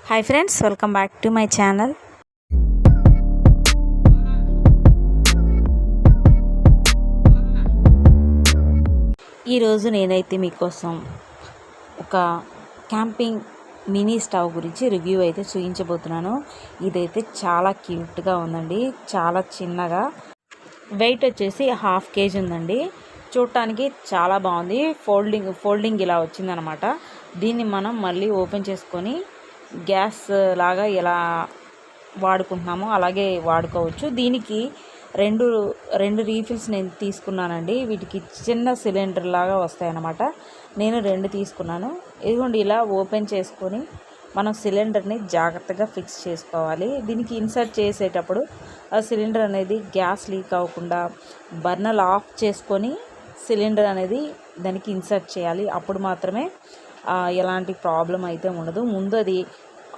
Hi friends, welcome back to my channel. ఈరోజు నేనైతే మీకోసం ఒక క్యాంపింగ్ మినీ స్టవ్ గురించి రివ్యూ అయితే చూపించబోతున్నాను. ఇదైతే చాలా క్యూట్గా ఉందండి, చాలా చిన్నగా, వెయిట్ వచ్చేసి 1/2 kg ఉందండి. చూడటానికి చాలా బాగుంది. ఫోల్డింగ్ ఇలా వచ్చిందనమాట. దీన్ని మనం మళ్ళీ ఓపెన్ చేసుకొని గ్యాస్ లాగా ఎలా వాడుకుంటున్నామో అలాగే వాడుకోవచ్చు. దీనికి రెండు రీఫిల్స్ నేను తీసుకున్నానండి. వీటికి చిన్న సిలిండర్ లాగా వస్తాయన్నమాట. నేను 2 తీసుకున్నాను. ఇదిగోండి, ఇలా ఓపెన్ చేసుకొని మనం సిలిండర్ని జాగ్రత్తగా ఫిక్స్ చేసుకోవాలి. దీనికి ఇన్సర్ట్ చేసేటప్పుడు ఆ సిలిండర్ అనేది గ్యాస్ లీక్ అవ్వకుండా బర్నర్ ఆఫ్ చేసుకొని సిలిండర్ అనేది దానికి ఇన్సర్ట్ చేయాలి. అప్పుడు మాత్రమే ఎలాంటి ప్రాబ్లం అయితే ఉండదు. ముందు అది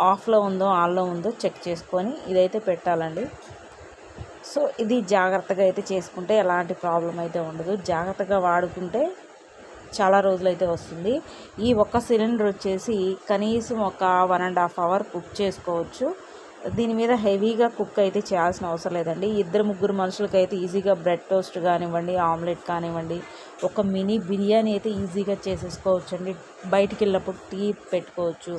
ఆఫ్లో ఉందో ఆన్లో ఉందో చెక్ చేసుకొని ఇదైతే పెట్టాలండి. సో ఇది జాగ్రత్తగా అయితే చేసుకుంటే ఎలాంటి ప్రాబ్లం అయితే ఉండదు. జాగ్రత్తగా వాడుకుంటే చాలా రోజులు అయితే వస్తుంది. ఈ ఒక్క సిలిండర్ వచ్చేసి కనీసం ఒక 1.5 hour కుక్ చేసుకోవచ్చు. దీని మీద హెవీగా కుక్ అయితే చేయాల్సిన అవసరం లేదండి. 2-3 మనుషులకి అయితే ఈజీగా బ్రెడ్ టోస్ట్ కానివ్వండి, ఆమ్లెట్ కానివ్వండి, ఒక మినీ బిర్యానీ అయితే ఈజీగా చేసేసుకోవచ్చు అండి. బయటికి వెళ్ళినప్పుడు టీ పెట్టుకోవచ్చు.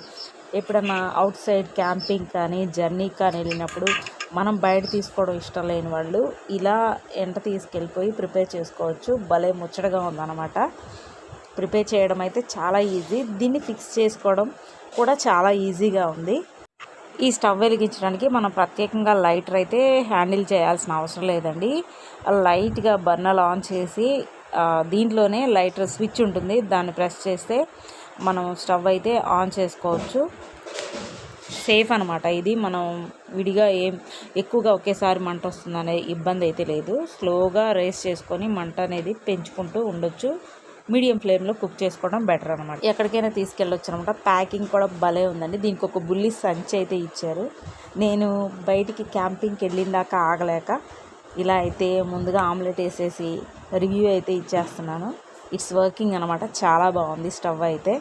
ఎప్పుడన్నా అవుట్ సైడ్ క్యాంపింగ్ కానీ జర్నీ కానీ వెళ్ళినప్పుడు మనం బయట తీసుకోవడం ఇష్టం లేని వాళ్ళు ఇలా ఎంట తీసుకెళ్ళిపోయి ప్రిపేర్ చేసుకోవచ్చు. భలే ముచ్చటగా ఉందన్నమాట. ప్రిపేర్ చేయడం అయితే చాలా ఈజీ. దీన్ని ఫిక్స్ చేసుకోవడం కూడా చాలా ఈజీగా ఉంది. ఈ స్టవ్ వెలిగించడానికి మనం ప్రత్యేకంగా లైటర్ అయితే హ్యాండిల్ చేయాల్సిన అవసరం లేదండి. లైట్గా బర్నర్ ఆన్ చేసి దీంట్లోనే లైటర్ స్విచ్ ఉంటుంది, దాన్ని ప్రెస్ చేస్తే మనం స్టవ్ అయితే ఆన్ చేసుకోవచ్చు. సేఫ్ అనమాట. ఇది మనం విడిగా ఎక్కువగా ఒకేసారి మంట వస్తుందనే ఇబ్బంది అయితే లేదు. స్లోగా రేస్ చేసుకొని మంట అనేది పెంచుకుంటూ ఉండొచ్చు. మీడియం ఫ్లేమ్లో కుక్ చేసుకోవడం బెటర్ అనమాట. ఎక్కడికైనా తీసుకెళ్ళొచ్చు అనమాట. ప్యాకింగ్ కూడా భలే ఉందండి. దీనికి ఒక బుల్లి సంచి అయితే ఇచ్చారు. నేను బయటికి క్యాంపింగ్కి వెళ్ళిందాక ఆగలేక ఇలా అయితే ముందుగా ఆమ్లెట్ వేసేసి రివ్యూ అయితే ఇచ్చేస్తున్నాను. ఇట్స్ వర్కింగ్ అనమాట. చాలా బాగుంది స్టవ్ అయితే.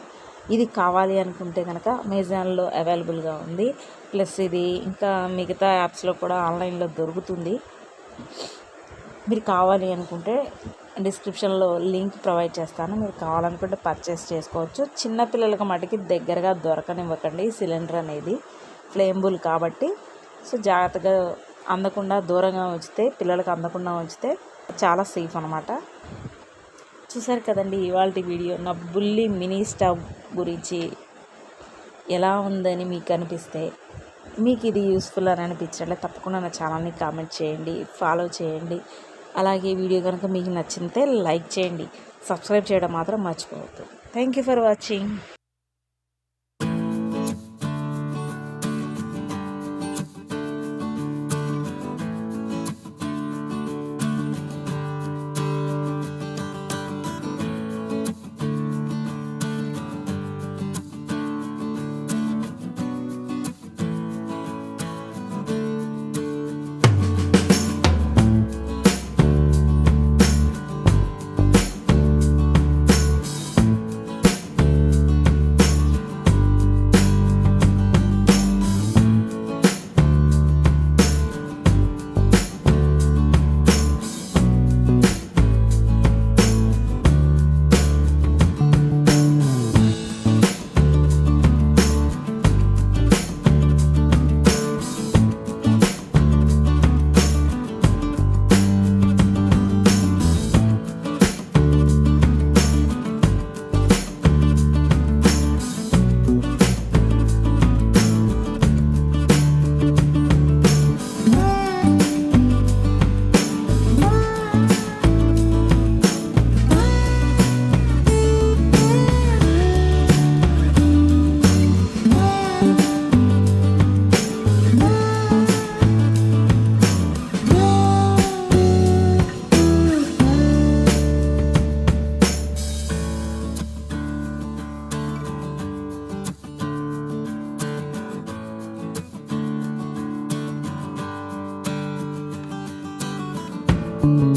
ఇది కావాలి అనుకుంటే కనుక అమెజాన్లో అవైలబుల్గా ఉంది. ప్లస్ ఇది ఇంకా మిగతా యాప్స్లో కూడా ఆన్లైన్లో దొరుకుతుంది. మీరు కావాలి అనుకుంటే డిస్క్రిప్షన్లో లింక్ ప్రొవైడ్ చేస్తాను. మీరు కావాలనుకుంటే పర్చేస్ చేసుకోవచ్చు. చిన్నపిల్లలకి మటుకి దగ్గరగా దొరకనివ్వకండి. సిలిండర్ అనేది ఫ్లేమబుల్ కాబట్టి సో జాగ్రత్తగా అందకుండా దూరంగా ఉంచితే, పిల్లలకు అందకుండా ఉంచితే చాలా సేఫ్ అనమాట. చూసారు కదండి ఇవాళ వీడియో. నా బుల్లి మినీ స్టవ్ గురించి ఎలా ఉందని మీకు అనిపిస్తే, మీకు ఇది యూస్ఫుల్ అని అనిపించినట్లయితే తప్పకుండా నా ఛానల్ని కామెంట్ చేయండి, ఫాలో చేయండి. అలాగే వీడియో కనుక మీకు నచ్చితే లైక్ చేయండి, సబ్స్క్రైబ్ చేయడం మాత్రం మర్చిపోవద్దు. Thank you for watching. Thank you.